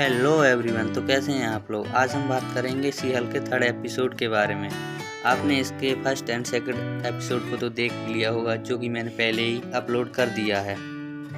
Hello everyone, तो कैसे हैं आप लोग। आज हम बात करेंगे सीरियल के थर्ड एपिसोड के बारे में। आपने इसके फर्स्ट एंड सेकंड एपिसोड को तो देख लिया होगा, जो कि मैंने पहले ही अपलोड कर दिया है।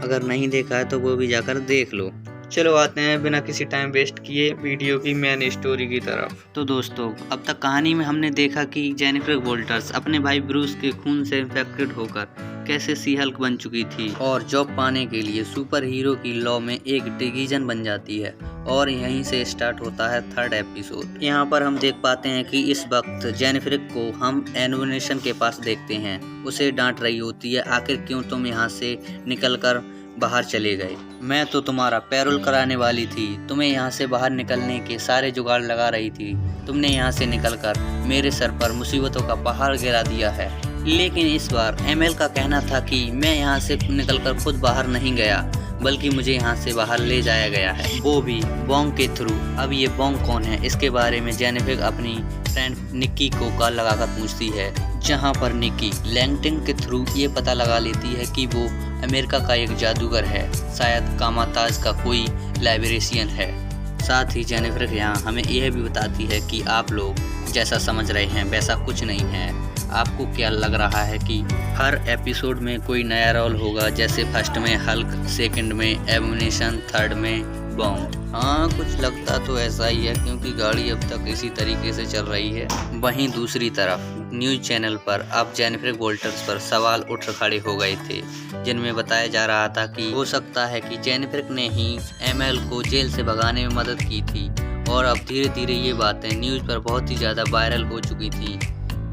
अगर नहीं देखा है तो वो भी जाकर देख लो। चलो आते हैं बिना किसी टाइम वेस्ट किए वीडियो की मेन स्टोरी की तरफ। तो दोस्तों, अब तक कहानी में हमने देखा कि जेनिफर वोल्टर्स अपने भाई ब्रूस के खून से इन्फेक्टेड होकर कैसे सी हल्क बन चुकी थी और जॉब पाने के लिए सुपर हीरो की लॉ में एक डिवीजन बन जाती है। और यहीं से स्टार्ट होता है थर्ड एपिसोड। यहाँ पर हम देख पाते हैं कि इस वक्त जेनिफर को हम एनिमेशन के पास देखते हैं। उसे डांट रही होती है, आखिर क्यों तुम यहाँ से निकलकर बाहर चले गए। मैं तो तुम्हारा पैरोल कराने वाली थी, तुम्हें यहाँ से बाहर निकलने के सारे जुगाड़ लगा रही थी। तुमने यहाँ से निकलकर मेरे सर पर मुसीबतों का पहाड़ गिरा दिया है। लेकिन इस बार एमएल का कहना था कि मैं यहाँ से निकलकर खुद बाहर नहीं गया, बल्कि मुझे यहाँ से बाहर ले जाया गया है, वो भी बॉन्ग के थ्रू। अब ये बॉन्ग कौन है, इसके बारे में जेनिफर अपनी फ्रेंड निक्की को कॉल लगाकर पूछती है, जहाँ पर निक्की लैंगटन के थ्रू ये पता लगा लेती है कि वो अमेरिका का एक जादूगर है, शायद कामाताज का कोई लाइब्रेरियन है। साथ ही जेनिफर यहाँ हमें यह भी बताती है कि आप लोग जैसा समझ रहे हैं वैसा कुछ नहीं है। आपको क्या लग रहा है कि हर एपिसोड में कोई नया रोल होगा, जैसे फर्स्ट में हल्क, सेकंड में एबोमिनेशन, थर्ड में बॉन्ग। हाँ, कुछ लगता तो ऐसा ही है, क्योंकि गाड़ी अब तक इसी तरीके से चल रही है। वहीं दूसरी तरफ न्यूज़ चैनल पर अब जेनिफर वोल्टर्स पर सवाल उठ खड़े हो गए थे, जिनमें बताया जा रहा था कि हो सकता है कि जेनिफर ने ही एमएल को जेल से भगाने में मदद की थी। और अब धीरे धीरे ये बातें न्यूज़ पर बहुत ही ज़्यादा वायरल हो चुकी थी,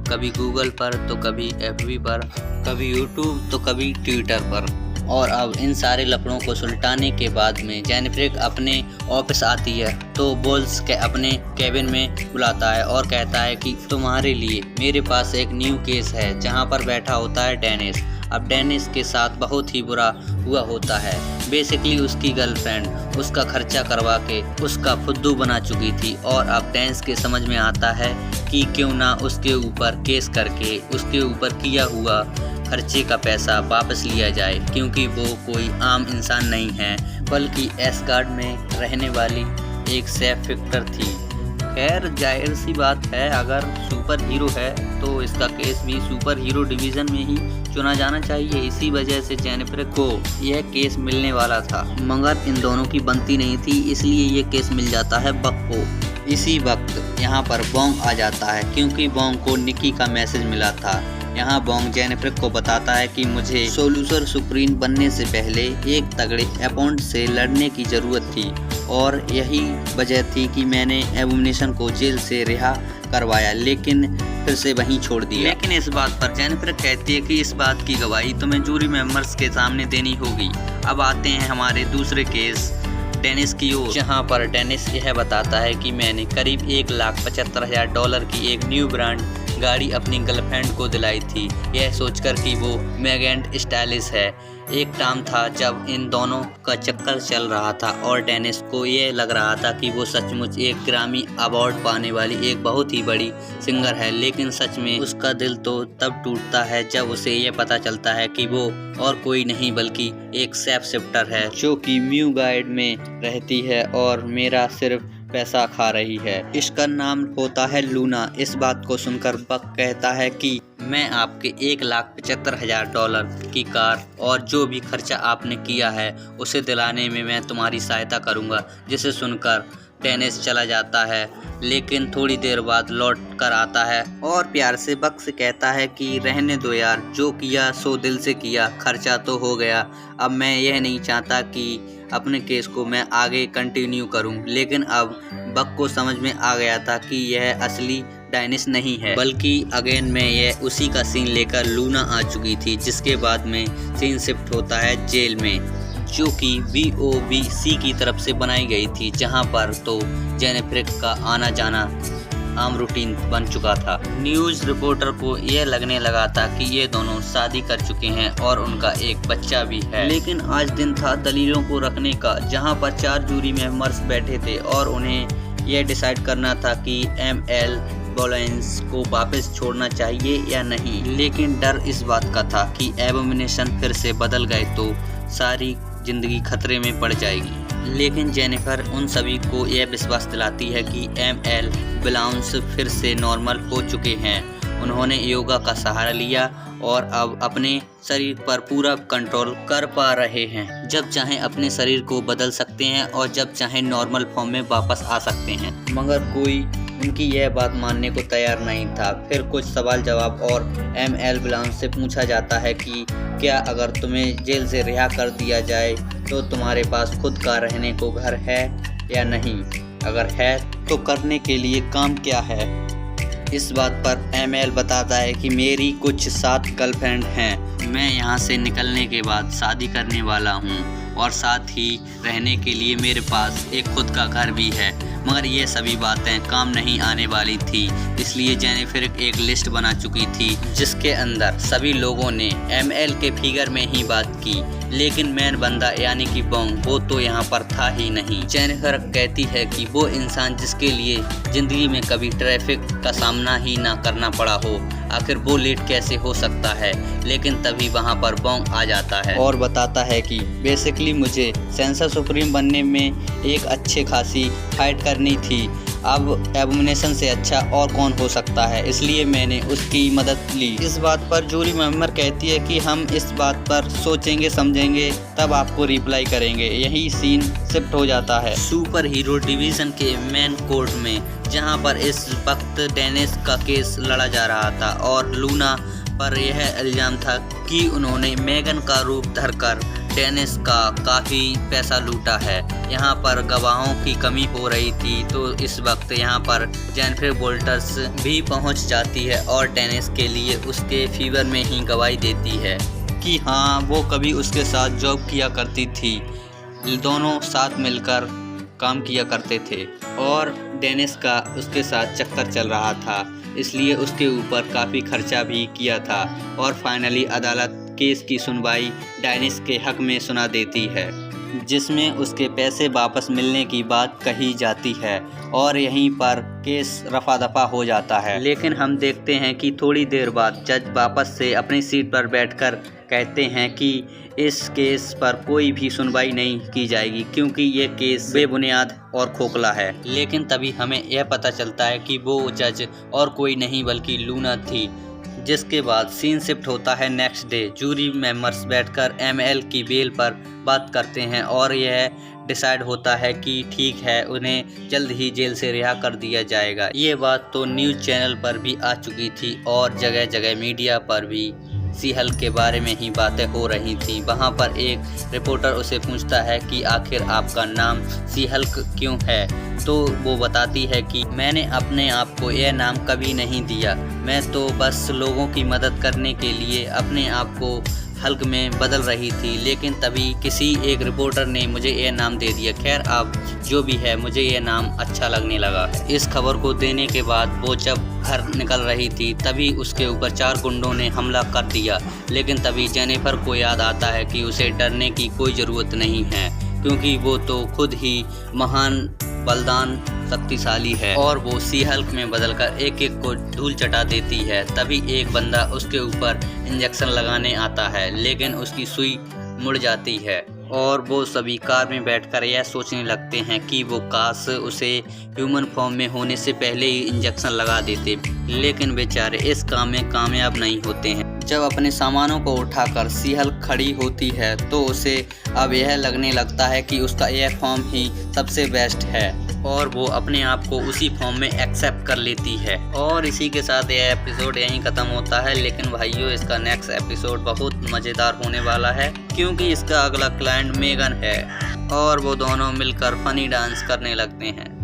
कभी गूगल पर तो कभी एफबी पर, कभी यूट्यूब तो कभी ट्विटर पर। और अब इन सारे लफड़ों को सुलटाने के बाद में जेनिफर अपने ऑफिस आती है तो बोल्स के अपने केबिन में बुलाता है और कहता है कि तुम्हारे लिए मेरे पास एक न्यू केस है, जहां पर बैठा होता है डेनिस। अब डेनिस के साथ बहुत ही बुरा हुआ होता है। बेसिकली उसकी गर्लफ्रेंड उसका खर्चा करवा के उसका फुद्दू बना चुकी थी, और अब डेनिस के समझ में आता है कि क्यों ना उसके ऊपर केस करके उसके ऊपर किया हुआ खर्चे का पैसा वापस लिया जाए, क्योंकि वो कोई आम इंसान नहीं है, बल्कि एसगार्ड में रहने वाली एक सेफ फिक्टर थी। खैर, जाहिर सी बात है, अगर सुपर हीरो है तो इसका केस भी सुपर हीरो डिवीज़न में ही चुना जाना चाहिए। इसी वजह से जेनिफर को यह केस मिलने वाला था, मगर इन दोनों की बनती नहीं थी, इसलिए ये केस मिल जाता है बक को। इसी वक्त यहाँ पर बॉन्ग आ जाता है, क्योंकि बॉन्ग को निक्की का मैसेज मिला था। यहाँ बॉन्ग जेनिफर को बताता है कि मुझे सोल्यूसर सुप्रीम बनने से पहले एक तगड़े अपोनेंट से लड़ने की ज़रूरत थी, और यही वजह थी कि मैंने एबोमिनेशन को जेल से रिहा करवाया, लेकिन फिर से वहीं छोड़ दिया। लेकिन इस बात पर जेनिफर कहती है कि इस बात की गवाही तुम्हें जूरी मेंबर्स के सामने देनी होगी। अब आते हैं हमारे दूसरे केस डेनिस की ओर, जहां पर डेनिस यह बताता है कि मैंने करीब $1,75,000 की एक न्यू ब्रांड गाड़ी अपनी गर्लफ्रेंड को दिलाई थी, यह सोचकर कि वो मैगेंट स्टाइलिश है। एक टाइम था जब इन दोनों का चक्कर चल रहा था, और डेनिस को ये लग रहा था कि वो सचमुच एक ग्रामी अवार्ड पाने वाली एक बहुत ही बड़ी सिंगर है। लेकिन सच में उसका दिल तो तब टूटता है जब उसे ये पता चलता है कि वो और कोई नहीं बल्कि एक सेफ शिफ्टर है, जो कि म्यू गाइड में रहती है और मेरा सिर्फ पैसा खा रही है। इसका नाम होता है लूना। इस बात को सुनकर बक कहता है कि मैं आपके $1,75,000 की कार और जो भी खर्चा आपने किया है उसे दिलाने में मैं तुम्हारी सहायता करूंगा। जिसे सुनकर डेनिस चला जाता है, लेकिन थोड़ी देर बाद लौट कर आता है और प्यार से बक से कहता है कि रहने दो यार, जो किया सो दिल से किया, खर्चा तो हो गया। अब मैं यह नहीं चाहता कि अपने केस को मैं आगे कंटिन्यू करूं। लेकिन अब बक को समझ में आ गया था कि यह असली डेनिस नहीं है, बल्कि अगेन में यह उसी का सीन लेकर लूना आ चुकी थी। जिसके बाद में सीन शिफ्ट होता है जेल में, जो कि VOVC की तरफ से बनाई गई थी, जहां पर तो जेनिफर का आना जाना आम रूटीन बन चुका था। न्यूज़ रिपोर्टर को यह लगने लगा था कि ये दोनों शादी कर चुके हैं और उनका एक बच्चा भी है। लेकिन आज दिन था दलीलों को रखने का, जहां पर 4 जूरी मेंबर्स बैठे थे और उन्हें यह डिसाइड करना था कि एमएल बोलेंस को वापस छोड़ना चाहिए या नहीं। लेकिन डर इस बात का था कि एबोमिनेशन फिर से बदल गए तो सारी जिंदगी खतरे में पड़ जाएगी। लेकिन जेनिफर उन सभी को यह विश्वास दिलाती है कि ML ब्लाउंस फिर से नॉर्मल हो चुके हैं। उन्होंने योगा का सहारा लिया और अब अपने शरीर पर पूरा कंट्रोल कर पा रहे हैं। जब चाहें अपने शरीर को बदल सकते हैं और जब चाहें नॉर्मल फॉर्म में वापस आ सकते हैं। मगर कोई उनकी यह बात मानने को तैयार नहीं था। फिर कुछ सवाल जवाब और ML ब्लाउंस से पूछा जाता है कि क्या अगर तुम्हें जेल से रिहा कर दिया जाए तो तुम्हारे पास खुद का रहने को घर है या नहीं? अगर है तो करने के लिए काम क्या है? इस बात पर ML बताता है कि मेरी कुछ 7 गर्लफ्रेंड हैं। मैं यहाँ से निकलने के बाद शादी करने वाला हूँ और साथ ही रहने के लिए मेरे पास एक खुद का घर भी है। मगर ये सभी बातें काम नहीं आने वाली थी, इसलिए जेनिफर एक लिस्ट बना चुकी थी जिसके अंदर सभी लोगों ने ML के फिगर में ही बात की, लेकिन मेन बंदा यानी कि बॉन्ग वो तो यहाँ पर था ही नहीं। जेनिफर कहती है कि वो इंसान जिसके लिए जिंदगी में कभी ट्रैफिक का सामना ही ना करना पड़ा हो, आखिर वो लेट कैसे हो सकता है? लेकिन तभी वहाँ पर बॉन्ग आ जाता है और बताता है कि बेसिकली मुझे सेंसर सुप्रीम बनने में एक अच्छे खासी फाइट करनी थी। अब एबोमिनेशन से अच्छा और कौन हो सकता है, इसलिए मैंने उसकी मदद ली। इस बात पर जूरी मेंबर कहती है कि हम इस बात पर सोचेंगे समझेंगे तब आपको रिप्लाई करेंगे। यही सीन शिफ्ट हो जाता है सुपर हीरो डिवीज़न के मेन कोर्ट में, जहां पर इस वक्त डेनिस का केस लड़ा जा रहा था और लूना पर यह इल्ज़ाम था कि उन्होंने मेगन का रूप धरकर डेनिस का काफ़ी पैसा लूटा है। यहाँ पर गवाहों की कमी हो रही थी, तो इस वक्त यहाँ पर जेनिफर वॉल्टर्स भी पहुँच जाती है और डेनिस के लिए उसके फीवर में ही गवाही देती है कि हाँ वो कभी उसके साथ जॉब किया करती थी, दोनों साथ मिलकर काम किया करते थे और डेनिस का उसके साथ चक्कर चल रहा था, इसलिए उसके ऊपर काफ़ी खर्चा भी किया था। और फाइनली अदालत केस की सुनवाई डेनिस के हक में सुना देती है, जिसमें उसके पैसे वापस मिलने की बात कही जाती है और यहीं पर केस रफा दफा हो जाता है। लेकिन हम देखते हैं कि थोड़ी देर बाद जज वापस से अपनी सीट पर बैठकर कहते हैं कि इस केस पर कोई भी सुनवाई नहीं की जाएगी क्योंकि ये केस बेबुनियाद और खोखला है। लेकिन तभी हमें यह पता चलता है कि वो जज और कोई नहीं बल्कि लूना थी। जिसके बाद सीन शिफ्ट होता है नेक्स्ट डे। जूरी मेंबर्स बैठकर ML की बेल पर बात करते हैं और यह डिसाइड होता है कि ठीक है उन्हें जल्द ही जेल से रिहा कर दिया जाएगा। ये बात तो न्यूज़ चैनल पर भी आ चुकी थी और जगह जगह मीडिया पर भी सी हल्क के बारे में ही बातें हो रही थी। वहाँ पर एक रिपोर्टर उसे पूछता है कि आखिर आपका नाम सी हल्क क्यों है, तो वो बताती है कि मैंने अपने आप को यह नाम कभी नहीं दिया, मैं तो बस लोगों की मदद करने के लिए अपने आप को हल्क में बदल रही थी, लेकिन तभी किसी एक रिपोर्टर ने मुझे यह नाम दे दिया। खैर अब जो भी है मुझे यह नाम अच्छा लगने लगा है। इस खबर को देने के बाद वो जब घर निकल रही थी तभी उसके ऊपर 4 गुंडों ने हमला कर दिया, लेकिन तभी जेनिफर को याद आता है कि उसे डरने की कोई ज़रूरत नहीं है क्योंकि वो तो खुद ही महान बलदान शक्तिशाली है और वो सी हल्क में बदलकर एक एक को धूल चटा देती है। तभी एक बंदा उसके ऊपर इंजेक्शन लगाने आता है, लेकिन उसकी सुई मुड़ जाती है और वो सभी कार में बैठकर यह सोचने लगते हैं कि वो काश उसे ह्यूमन फॉर्म में होने से पहले ही इंजेक्शन लगा देते, लेकिन बेचारे इस काम में कामयाब नहीं होते हैं। जब अपने सामानों को उठाकर सी हल्क खड़ी होती है तो उसे अब यह लगने लगता है कि उसका यह फॉर्म ही सबसे बेस्ट है और वो अपने आप को उसी फॉर्म में एक्सेप्ट कर लेती है। और इसी के साथ यह एपिसोड यहीं ख़त्म होता है, लेकिन भाइयों इसका नेक्स्ट एपिसोड बहुत मज़ेदार होने वाला है क्योंकि इसका अगला क्लाइंट मेगन है और वो दोनों मिलकर फनी डांस करने लगते हैं।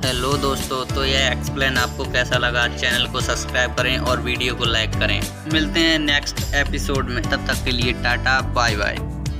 हेलो दोस्तों, तो यह एक्सप्लेन आपको कैसा लगा? चैनल को सब्सक्राइब करें और वीडियो को लाइक करें। मिलते हैं नेक्स्ट एपिसोड में, तब तक के लिए टाटा बाय बाय।